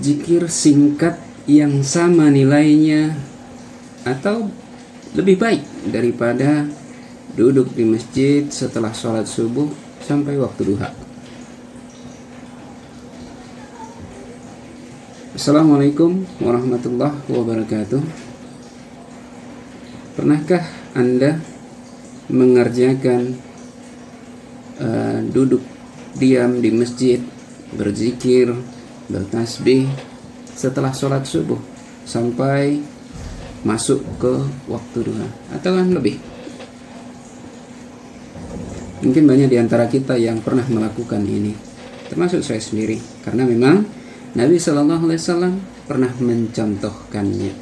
zikir singkat yang sama nilainya atau lebih baik daripada duduk di masjid setelah sholat subuh sampai waktu duha. Assalamualaikum warahmatullahi wabarakatuh. Pernahkah Anda mengerjakan duduk diam di masjid, berzikir, bertasbih setelah sholat subuh sampai masuk ke waktu duha atau lebih? Mungkin banyak di antara kita yang pernah melakukan ini, termasuk saya sendiri, karena memang Nabi Shallallahu Alaihi Wasallam pernah mencontohkannya.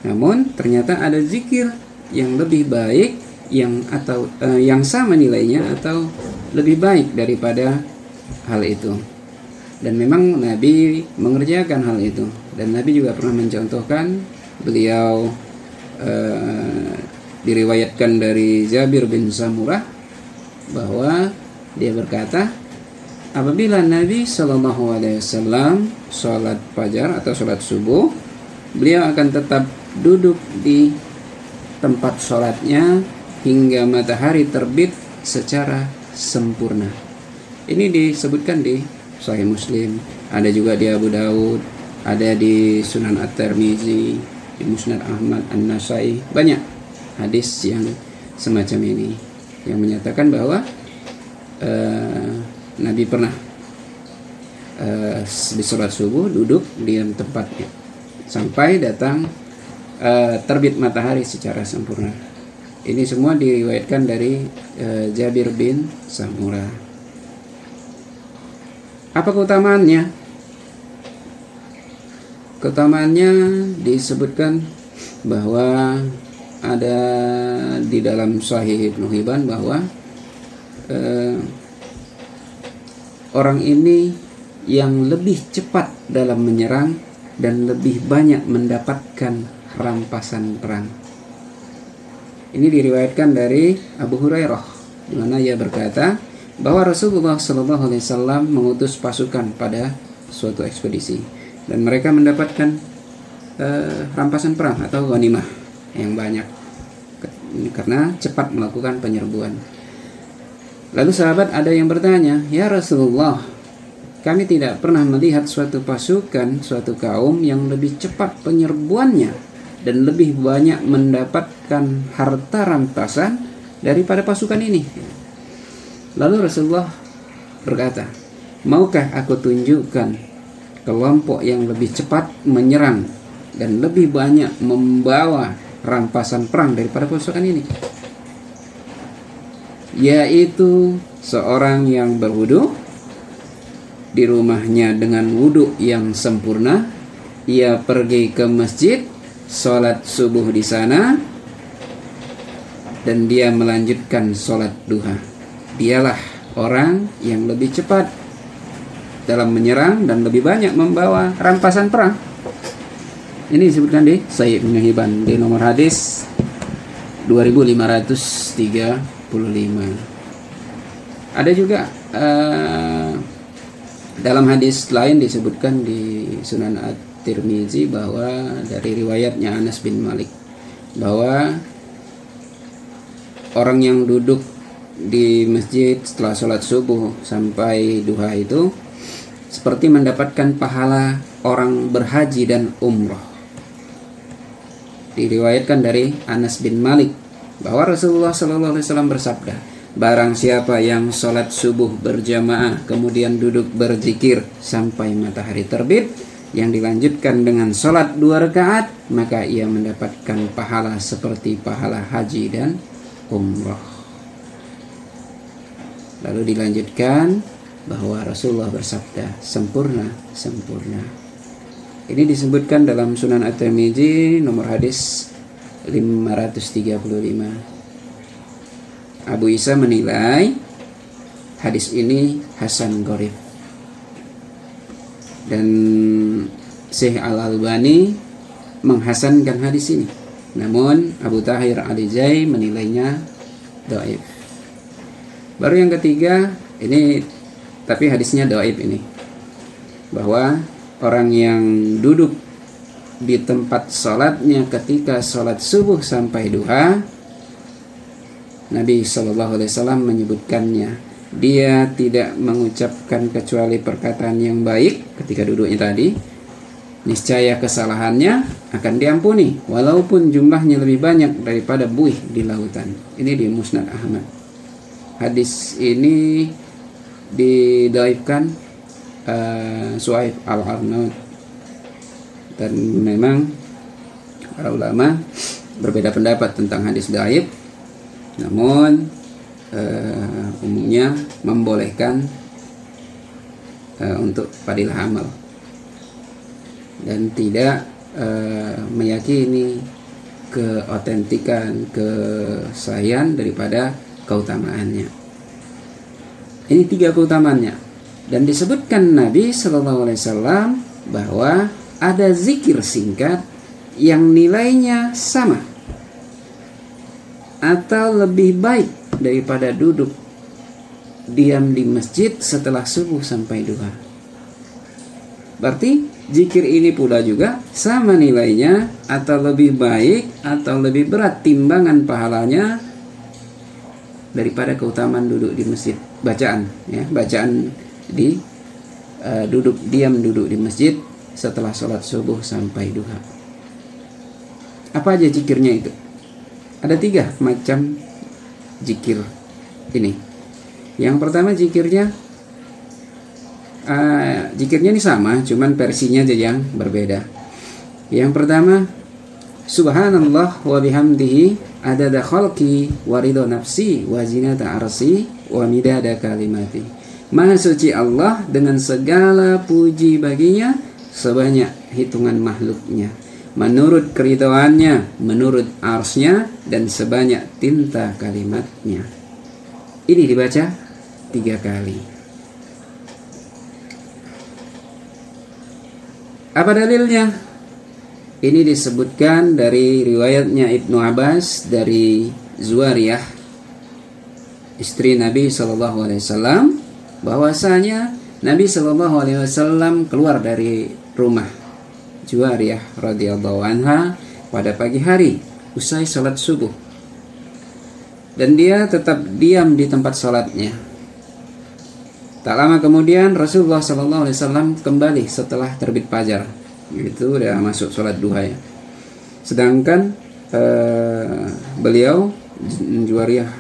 Namun ternyata ada zikir yang lebih baik, yang sama nilainya atau lebih baik daripada hal itu. Dan memang Nabi mengerjakan hal itu. Dan Nabi juga pernah mencontohkan. Beliau diriwayatkan dari Jabir bin Samurah bahwa dia berkata, apabila Nabi Shallallahu Alaihi Wasallam sholat fajar atau sholat subuh, beliau akan tetap duduk di tempat sholatnya hingga matahari terbit secara sempurna. Ini disebutkan di Sahih Muslim, ada juga di Abu Daud, ada di Sunan At-Tirmizi, di Musnad Ahmad, An-Nasai. Banyak hadis yang semacam ini yang menyatakan bahwa Nabi pernah di sholat subuh duduk di tempatnya sampai datang terbit matahari secara sempurna. Ini semua diriwayatkan dari Jabir bin Samurah. Apa keutamaannya? Keutamaannya disebutkan bahwa ada di dalam Sahih Ibnu Hibban bahwa orang ini yang lebih cepat dalam menyerang dan lebih banyak mendapatkan rampasan perang. Ini diriwayatkan dari Abu Hurairah, di mana ia berkata bahwa Rasulullah SAW mengutus pasukan pada suatu ekspedisi dan mereka mendapatkan rampasan perang atau ghanimah yang banyak karena cepat melakukan penyerbuan. Lalu sahabat ada yang bertanya, ya Rasulullah, kami tidak pernah melihat suatu pasukan, suatu kaum yang lebih cepat penyerbuannya dan lebih banyak mendapatkan harta rampasan daripada pasukan ini. Lalu Rasulullah berkata, maukah aku tunjukkan kelompok yang lebih cepat menyerang dan lebih banyak membawa rampasan perang daripada pasukan ini? Yaitu seorang yang berwudu di rumahnya dengan wudu yang sempurna, ia pergi ke masjid, sholat subuh di sana, dan dia melanjutkan sholat duha. Dialah orang yang lebih cepat dalam menyerang dan lebih banyak membawa rampasan perang. Ini disebutkan di Sahih Ibnu Hibban di nomor hadis 2535. Ada juga dalam hadis lain disebutkan di Sunan At-Tirmizi bahwa dari riwayatnya Anas bin Malik bahwa orang yang duduk di masjid setelah sholat subuh sampai duha itu seperti mendapatkan pahala orang berhaji dan umroh. Diriwayatkan dari Anas bin Malik bahwa Rasulullah SAW bersabda, barang siapa yang sholat subuh berjamaah kemudian duduk berzikir sampai matahari terbit, yang dilanjutkan dengan sholat 2 rakaat, maka ia mendapatkan pahala seperti pahala haji dan umroh. Lalu dilanjutkan bahwa Rasulullah bersabda, sempurna, sempurna. Ini disebutkan dalam Sunan At-Tirmizi nomor hadis 535. Abu Isa menilai hadis ini hasan gharib. Dan Syekh Al-Albani menghasankan hadis ini. Namun Abu Tahir Al-Jai menilainya dhaif. Baru yang ketiga, ini tapi hadisnya dhaif ini. bahwa orang yang duduk di tempat sholatnya ketika sholat subuh sampai duha, Nabi SAW menyebutkannya, dia tidak mengucapkan kecuali perkataan yang baik ketika duduknya tadi, niscaya kesalahannya akan diampuni walaupun jumlahnya lebih banyak daripada buih di lautan. Ini di Musnad Ahmad. Hadis ini didaifkan Suhaib Al-Arnaud, dan memang para ulama berbeda pendapat tentang hadis daif, namun umumnya membolehkan untuk fadilah amal dan tidak meyakini keotentikan, kesahihan daripada keutamaannya. Ini 3 keutamaannya, dan disebutkan Nabi SAW bahwa ada zikir singkat yang nilainya sama atau lebih baik daripada duduk diam di masjid setelah subuh sampai duha. Berarti zikir ini pula juga sama nilainya atau lebih baik atau lebih berat timbangan pahalanya daripada keutamaan duduk di masjid. Bacaan di duduk di masjid setelah sholat subuh sampai duha. Apa aja zikirnya itu? Ada 3 macam zikir ini. Yang pertama zikirnya ini sama, cuman versinya aja yang berbeda. Yang pertama, Subhanallah wa bihamdihi adada khalqi wa ridha nafsi wa zinata arsy wa midada kalimati. Maha suci Allah dengan segala puji baginya sebanyak hitungan makhluknya, menurut keridhaannya, menurut arsy-Nya, dan sebanyak tinta kalimatnya. Ini dibaca 3 kali. Apa dalilnya? Ini disebutkan dari riwayatnya Ibnu Abbas dari Zuwariyah, istri Nabi SAW, bahwasanya Nabi SAW keluar dari rumah Zuwariyah radhiyallahu anha pada pagi hari usai salat subuh, dan dia tetap diam di tempat salatnya. Tak lama kemudian Rasulullah SAW kembali setelah terbit fajar. Itu udah masuk sholat duha ya. Sedangkan beliau Zuwariyah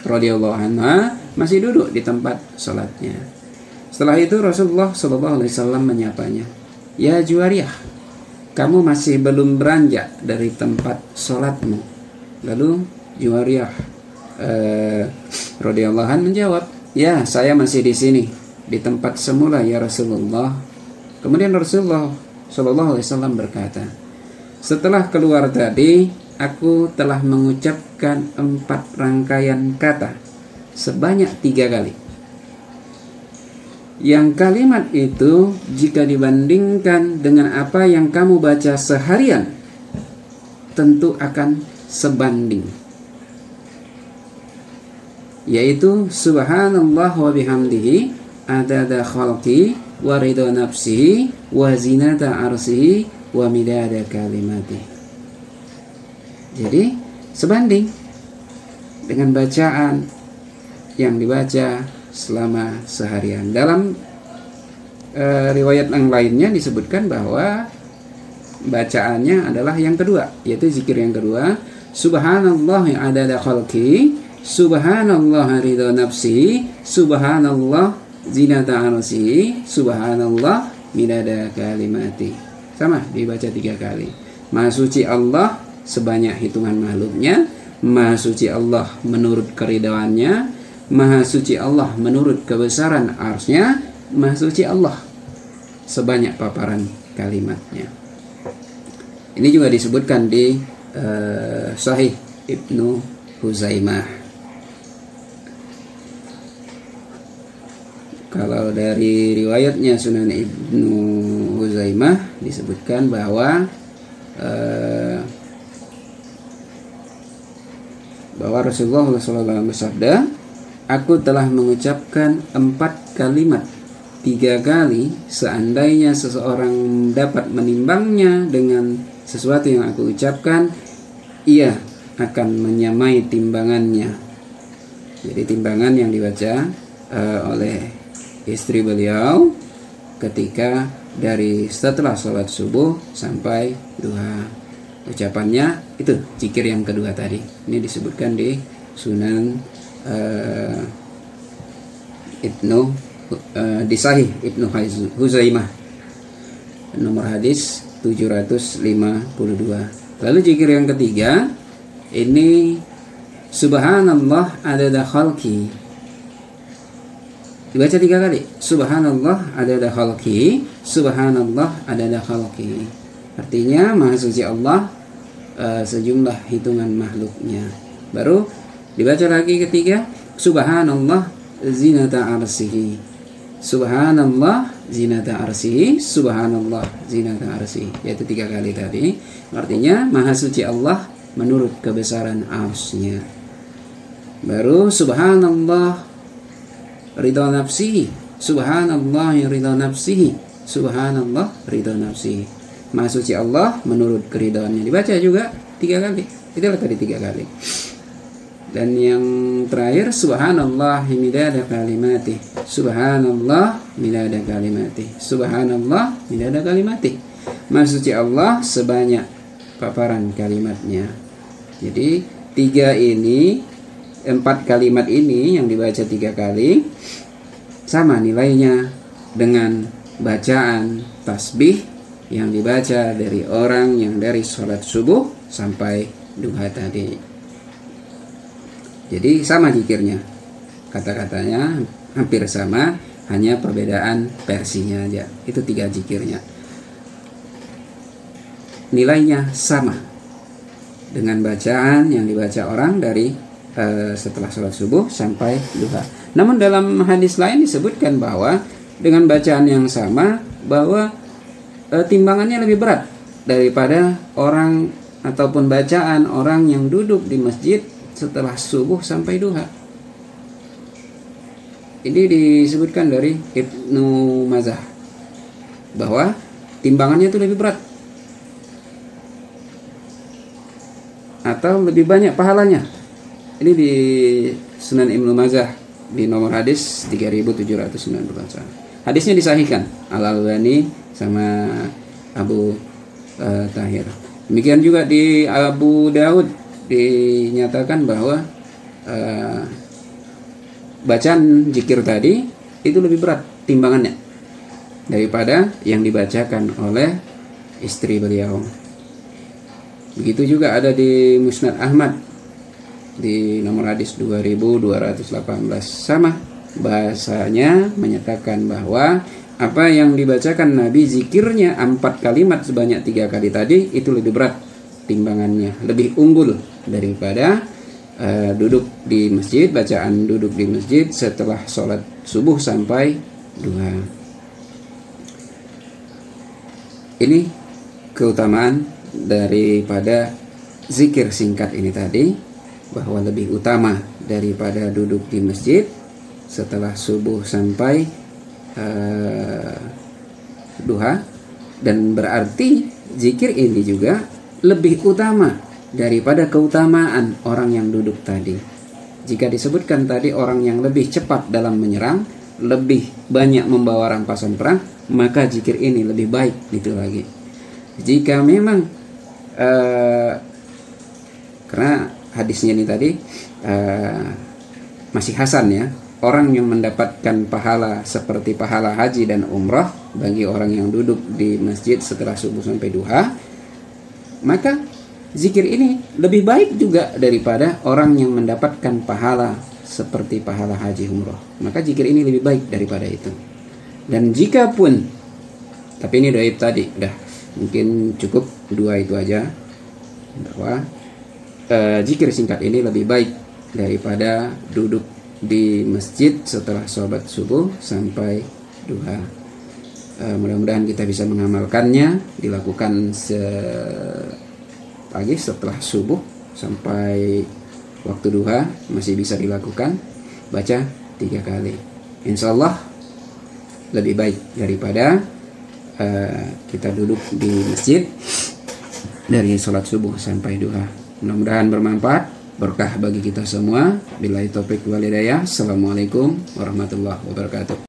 radhiyallahu anha masih duduk di tempat sholatnya. Setelah itu Rasulullah SAW menyapanya, "Ya Zuwariyah, kamu masih belum beranjak dari tempat sholatmu." Lalu Zuwariyah radhiyallahu anha menjawab, "Ya, saya masih di sini, di tempat semula ya Rasulullah." Kemudian Rasulullah SAW berkata, "Setelah keluar tadi, aku telah mengucapkan 4 rangkaian kata sebanyak 3 kali. Yang kalimat itu jika dibandingkan dengan apa yang kamu baca seharian, tentu akan sebanding, yaitu Subhanallah wa bihamdihi adada khalqi wa ridha nafsihi wa zinata arsyihi wa midada kalimati." Jadi sebanding dengan bacaan yang dibaca selama seharian. Dalam riwayat yang lainnya disebutkan bahwa bacaannya adalah yang kedua, yaitu zikir yang kedua, Subhanallah adada khalqi, Subhanallah ridha nafsi, Subhanallah zinata arsyi, Subhanallah midada kalimati. Sama dibaca 3 kali. Maha suci Allah sebanyak hitungan makhluknya, Maha suci Allah menurut keridhaannya, Maha suci Allah menurut kebesaran arsy-Nya, Maha suci Allah sebanyak paparan kalimatnya. Ini juga disebutkan di Sahih Ibnu Huzaimah. Kalau dari riwayatnya Sunan Ibnu Huzaimah disebutkan bahwa Rasulullah SAW bersabda, "Aku telah mengucapkan 4 kalimat 3 kali, seandainya seseorang dapat menimbangnya dengan sesuatu yang aku ucapkan, ia akan menyamai timbangannya. Jadi timbangan yang dibaca oleh istri beliau ketika dari setelah sholat subuh sampai duha. Ucapannya itu zikir yang kedua tadi. Ini disebutkan di Sunan di Sahih Ibnu Huzaimah, nomor hadis 752. Lalu zikir yang ketiga ini subhanallah adada khalqi. Dibaca 3 kali. Subhanallah adada khalqi, subhanallah adada khalqi. Artinya maha suci Allah sejumlah hitungan makhluknya. Baru dibaca lagi ketiga, subhanallah zinata arsihi, subhanallah zinata arsihi, subhanallah zinata arsihi. Yaitu 3 kali tadi. Artinya maha suci Allah menurut kebesaran arsy-Nya. Baru subhanallah ridha nafsihi, subhanallah ridha nafsihi, subhanallah ridha nafsihi. Maha suci Allah menurut keridhaannya. Dibaca juga 3 kali. Itulah tadi 3 kali. Dan yang terakhir subhanallah midada kalimati, subhanallah midada kalimati, subhanallah midada kalimati. Maha suci Allah sebanyak paparan kalimatnya. Jadi 4 kalimat ini yang dibaca 3 kali sama nilainya dengan bacaan tasbih yang dibaca dari orang yang dari sholat subuh sampai duha tadi. Jadi sama zikirnya, kata-katanya hampir sama, hanya perbedaan versinya aja. Itu 3 zikirnya, nilainya sama dengan bacaan yang dibaca orang dari setelah sholat subuh sampai duha. Namun dalam hadis lain disebutkan bahwa dengan bacaan yang sama bahwa timbangannya lebih berat daripada orang ataupun bacaan orang yang duduk di masjid setelah subuh sampai duha. Ini disebutkan dari Ibnu Mazah bahwa timbangannya itu lebih berat atau lebih banyak pahalanya. Ini di Sunan Ibnu Mazah di nomor hadis 3791. Hadisnya disahihkan Al-Albani sama Abu Tahir. Demikian juga di Abu Daud dinyatakan bahwa bacaan zikir tadi itu lebih berat timbangannya daripada yang dibacakan oleh istri beliau. Begitu juga ada di Musnad Ahmad di nomor hadis 2218, sama bahasanya menyatakan bahwa apa yang dibacakan Nabi zikirnya 4 kalimat sebanyak 3 kali tadi itu lebih berat timbangannya, lebih unggul daripada duduk di masjid, bacaan duduk di masjid setelah sholat subuh sampai duha. Ini keutamaan daripada zikir singkat ini tadi, bahwa lebih utama daripada duduk di masjid setelah subuh sampai duha, dan berarti zikir ini juga lebih utama daripada keutamaan orang yang duduk tadi. Jika disebutkan tadi orang yang lebih cepat dalam menyerang, lebih banyak membawa rampasan perang, maka zikir ini lebih baik itu lagi. Jika memang karena hadisnya ini tadi masih hasan ya, orang yang mendapatkan pahala seperti pahala haji dan umrah bagi orang yang duduk di masjid setelah subuh sampai duha, maka zikir ini lebih baik juga daripada orang yang mendapatkan pahala seperti pahala haji umrah. Maka zikir ini lebih baik daripada itu. Dan jika pun, tapi ini dhaif tadi, udah mungkin cukup 2 itu aja, bahwa zikir singkat ini lebih baik daripada duduk di masjid setelah sholat subuh sampai duha. Mudah-mudahan kita bisa mengamalkannya, dilakukan pagi setelah subuh sampai waktu duha masih bisa dilakukan, baca 3 kali. Insya Allah lebih baik daripada kita duduk di masjid dari sholat subuh sampai duha. Mudah-mudahan bermanfaat, berkah bagi kita semua. Billahi taufik wal hidayah. Assalamualaikum warahmatullahi wabarakatuh.